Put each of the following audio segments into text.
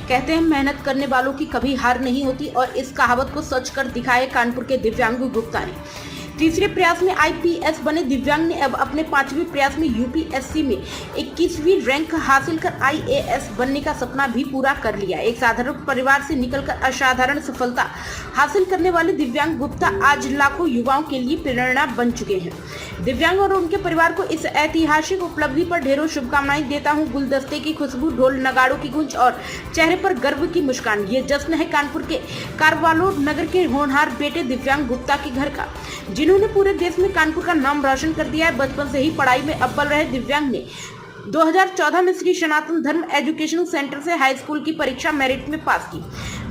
कहते हैं मेहनत करने वालों की कभी हार नहीं होती और इस कहावत को सच कर दिखाए कानपुर के दिव्यांग गुप्ता ने। तीसरे प्रयास में आईपीएस बने दिव्यांग ने अब अपने 5वें प्रयास में यूपीएससी में 21वीं रैंक हासिल कर आईएएस बनने का सपना भी पूरा कर लिया। एक साधारण परिवार से निकलकर असाधारण सफलता हासिल करने वाले दिव्यांग गुप्ता आज लाखों युवाओं के लिए प्रेरणा बन चुके हैं। दिव्यांग और उनके परिवार को इस ऐतिहासिक उपलब्धि पर ढेरों शुभकामनाएं देता हूं। गुलदस्ते की खुशबू, ढोल नगाड़ों की गूंज और चेहरे पर गर्व की मुस्कान, ये जश्न है कानपुर के कारवालों नगर के होनहार बेटे दिव्यांग गुप्ता के घर का, जिन्होंने पूरे देश में कानपुर का नाम रोशन कर दिया है। बचपन से ही पढ़ाई में अव्वल रहे दिव्यांग ने 2014 में श्री सनातन धर्म एजुकेशन सेंटर से हाई स्कूल की परीक्षा मेरिट में पास की।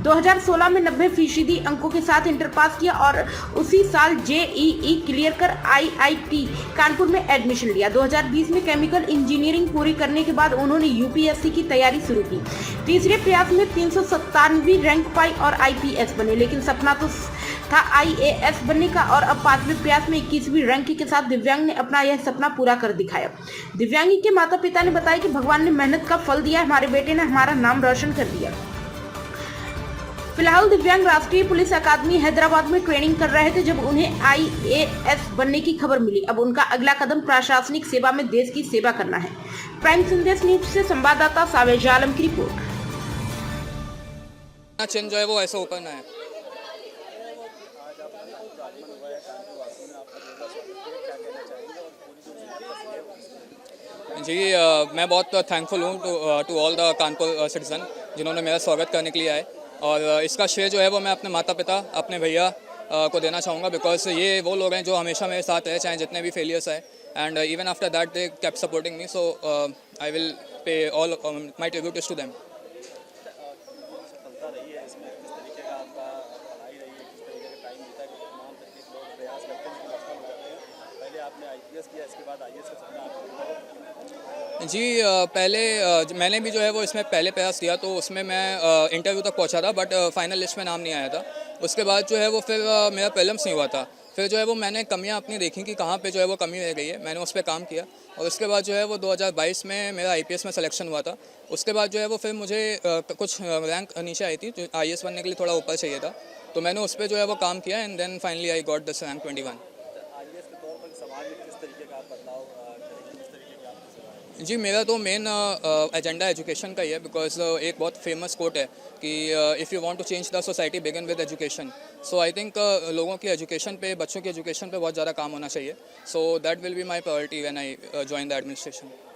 2016 में 90% अंकों के साथ इंटर पास किया और उसी साल जेईई क्लियर कर आईआईटी कानपुर में एडमिशन लिया। 2020 में केमिकल इंजीनियरिंग पूरी करने के बाद उन्होंने यूपीएससी की तैयारी शुरू की। तीसरे प्रयास में 397वीं रैंक पाई और आईपीएस बने, लेकिन सपना तो था आईएएस बनने का और अब 5वें प्रयास में 21वीं रैंक के साथ दिव्यांग ने अपना यह सपना पूरा कर दिखाया। दिव्यांगी के माता पिता ने बताया कि भगवान ने मेहनत का फल दिया, हमारे बेटे ने हमारा नाम रोशन कर दिया। फिलहाल दिव्यांग राष्ट्रीय पुलिस अकादमी हैदराबाद में ट्रेनिंग कर रहे थे जब उन्हें आईएएस बनने की खबर मिली। अब उनका अगला कदम प्रशासनिक सेवा में देश की सेवा करना है। प्राइम संदेश न्यूज से संवाददाता सावेज आलम की रिपोर्ट। चेंज जो है वो ऐसा ओपन है। जी मैं बहुत थैंकफुल हूँ to all the Kanpur citizen जिन्होंने मेरा स्वागत करने के लिए आए, और इसका श्रेय जो है वो मैं अपने माता पिता, अपने भैया को देना चाहूँगा, बिकॉज ये वो लोग हैं जो हमेशा मेरे साथ रहे, चाहे जितने भी फेलियर्स आए, and even after that they kept supporting me, so I will pay all my tributes to them. जी पहले मैंने भी जो है वो इसमें पहले प्रयास किया, तो उसमें मैं इंटरव्यू तक पहुंचा था, बट फाइनल लिस्ट में नाम नहीं आया था। उसके बाद जो है वो फिर मेरा प्रीलिम्स नहीं हुआ था। फिर जो है वो मैंने कमियां अपनी देखी कि कहाँ पे जो है वो कमी रह गई है, मैंने उस पर काम किया, और उसके बाद जो है वो 2022 में मेरा आईपीएस में सिलेक्शन हुआ था। उसके बाद जो है वो फिर मुझे कुछ रैंक नीचे आई थी, जो आईएएस बनने के लिए थोड़ा ऊपर चाहिए था, तो मैंने उस पर जो है वो काम किया, and then finally I got this rank 21। जी मेरा तो मेन एजेंडा एजुकेशन का ही है, बिकॉज एक बहुत फेमस कोट है कि if you want to change the society begin with education. So I think लोगों की एजुकेशन पे, बच्चों की एजुकेशन पे बहुत ज़्यादा काम होना चाहिए। So that will be my priority when I join the administration.